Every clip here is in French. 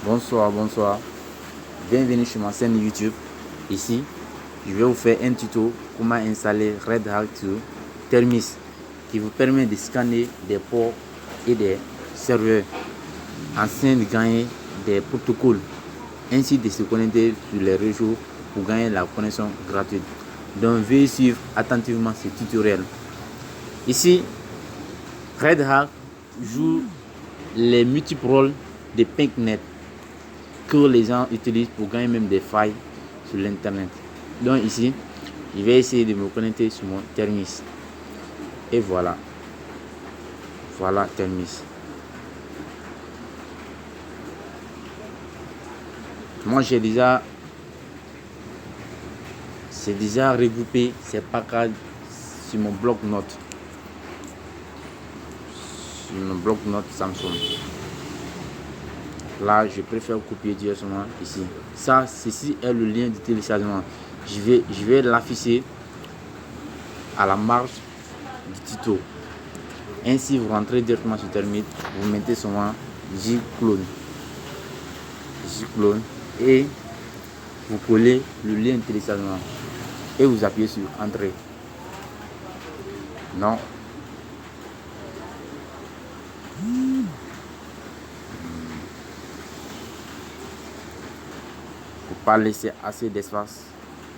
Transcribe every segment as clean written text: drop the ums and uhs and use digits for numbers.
Bonsoir, bonsoir. Bienvenue sur ma chaîne YouTube. Ici, je vais vous faire un tuto comment installer Red Hat sur Termis qui vous permet de scanner des ports et des serveurs afin de gagner des protocoles ainsi de se connecter sur les réseaux pour gagner la connexion gratuite. Donc veuillez suivre attentivement ce tutoriel. Ici, Red Hat joue les multiples rôles de PinkNet que les gens utilisent pour gagner même des failles sur l'internet. Donc ici, je vais essayer de me connecter sur mon Termis. Et voilà. Voilà Termis. Moi c'est déjà regroupé ces packages sur mon bloc-notes. Sur mon bloc-notes Samsung. Là, je préfère copier directement ici. Ceci est le lien de téléchargement. Je vais l'afficher à la marge du tuto. Ainsi, vous rentrez directement sur Termite, vous mettez seulement Jclone et vous collez le lien de téléchargement et vous appuyez sur Entrée. Non. Faut pas laisser assez d'espace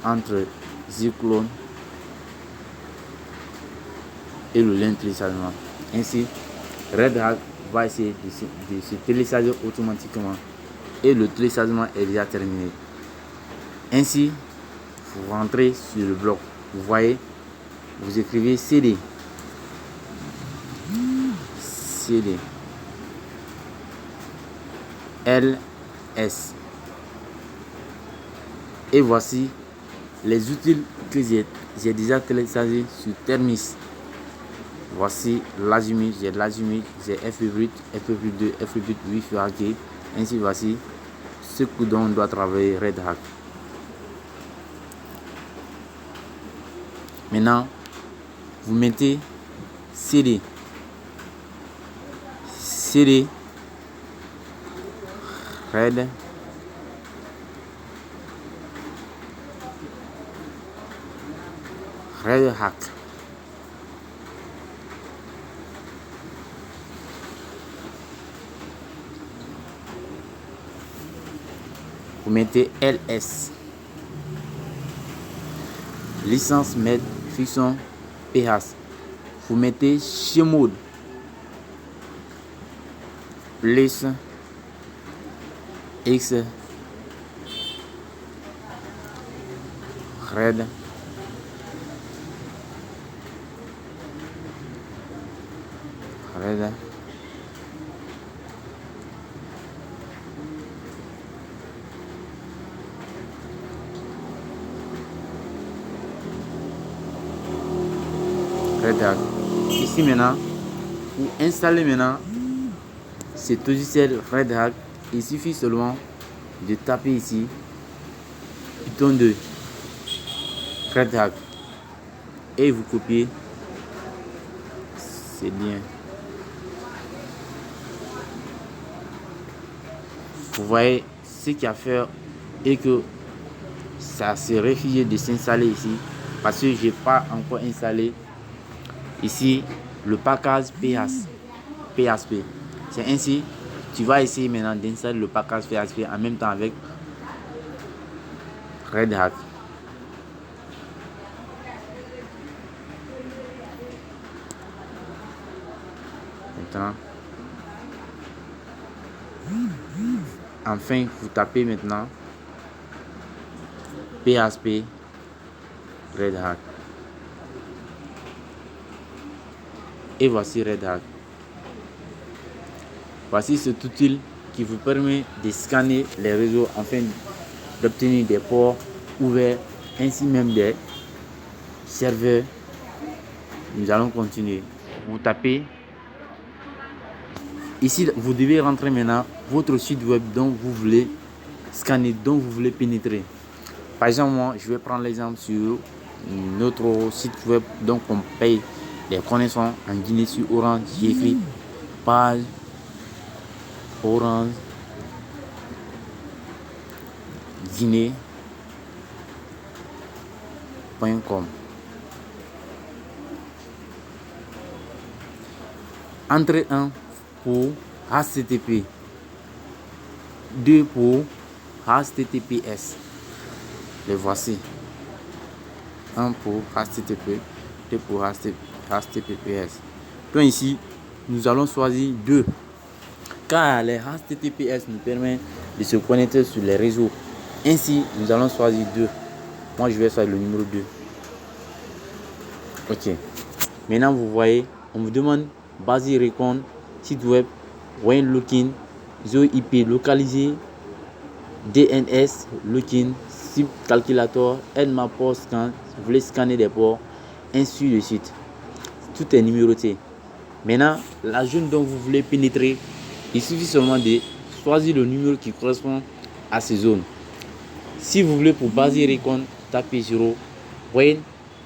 entre Jclone et le lien de téléchargement. Ainsi, Red Hat va essayer de se télécharger automatiquement et le téléchargement est déjà terminé. Ainsi, vous rentrez sur le bloc. Vous voyez, vous écrivez CD LS et voici les outils que j'ai déjà téléchargés sur Termis. Voici l'Azimut, j'ai l'Azimut, j'ai FP8, FP2, FP8, Wi-Fi hacké. Ainsi voici ce dont on doit travailler Red Hat. Maintenant, vous mettez CD Red Hat. Vous mettez LS. Licence Med Fiction PH. Vous mettez Chmod plus X Red Hat. Ici maintenant, pour installer maintenant cet logiciel Red Hat, il suffit seulement de taper ici Python 2 Red Hat et vous copiez ces liens. Vous voyez ce qu'il y a à faire et que ça se réfugie de s'installer ici parce que j'ai pas encore installé ici le package PHP. C'est ainsi, tu vas essayer maintenant d'installer le package PHP en même temps avec Red Hat. Maintenant, enfin, vous tapez maintenant PHP Red Hat. Et voici Red Hat. Voici cet outil qui vous permet de scanner les réseaux afin d'obtenir des ports ouverts ainsi même des serveurs. Nous allons continuer. Vous tapez ici, vous devez rentrer maintenant votre site web dont vous voulez scanner, dont vous voulez pénétrer. Par exemple, moi je vais prendre l'exemple sur notre site web, donc on paye les connexions en Guinée sur Orange. J'ai écrit page Orange guinée.com. Entrez 1 pour HTTP, 2 pour HTTPS. Les voici. 1 pour HTTP, 2 pour HTTPS. Donc ici, nous allons choisir 2. Car les HTTPS nous permettent de se connecter sur les réseaux. Ainsi, nous allons choisir 2. Moi, je vais choisir le numéro 2. Ok. Maintenant, vous voyez, on vous demande base recon, site web, when looking, zone IP localisé, DNS looking, SIP calculator, Nmap port scan, vous voulez scanner des ports, ainsi de suite. Tout est numéroté. Maintenant, la zone dont vous voulez pénétrer, il suffit seulement de choisir le numéro qui correspond à ces zones. Si vous voulez pour base recon, tapez 0, when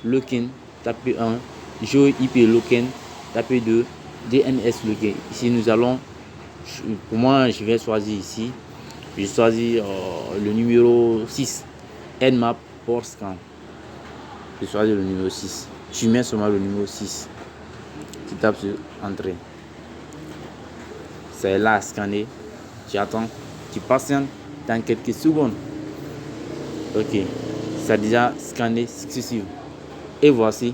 looking, tapez 1, zone IP looking, tapez 2, DNS looking. Ici, nous allons, pour moi, je vais choisir ici. Je choisis le numéro 6, Nmap port scan. Je choisis le numéro 6. Je mets seulement le numéro 6. Tu tapes sur entrée. C'est là à scanner. Tu attends. Tu patientes dans quelques secondes. Ok. Ça a déjà scanné successivement. Et voici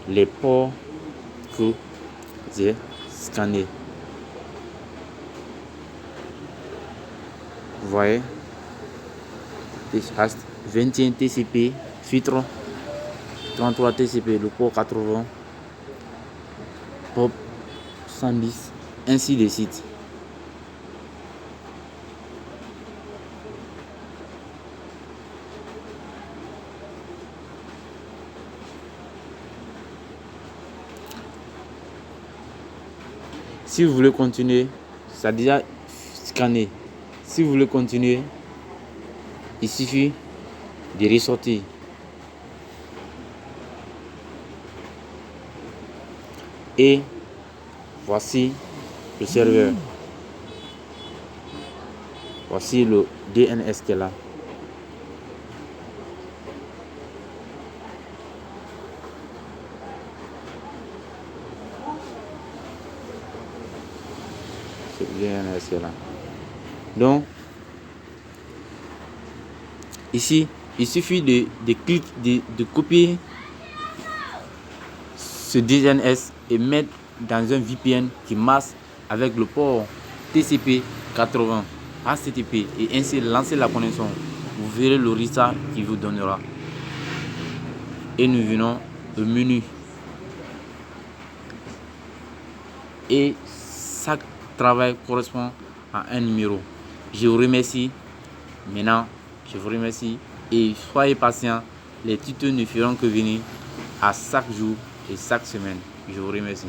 les ports que j'ai scannés. Vous voyez, 21 TCP, filtre, 33 TCP, le port 80, pop 110, ainsi de suite. Si vous voulez continuer, ça a déjà scanné. Si vous voulez continuer, il suffit de ressortir. Et voici le serveur. Voici le DNS qui est là. Ce DNS qui est là. Donc, ici, il suffit de copier ce DNS et mettre dans un VPN qui marche avec le port TCP 80 HTTP et ainsi lancer la connexion. Vous verrez le résultat qui vous donnera. Et nous venons au menu. Et chaque travail correspond à un numéro. Je vous remercie. Maintenant, je vous remercie et soyez patient. Les tutos ne feront que venir à chaque jour et chaque semaine. Je vous remercie.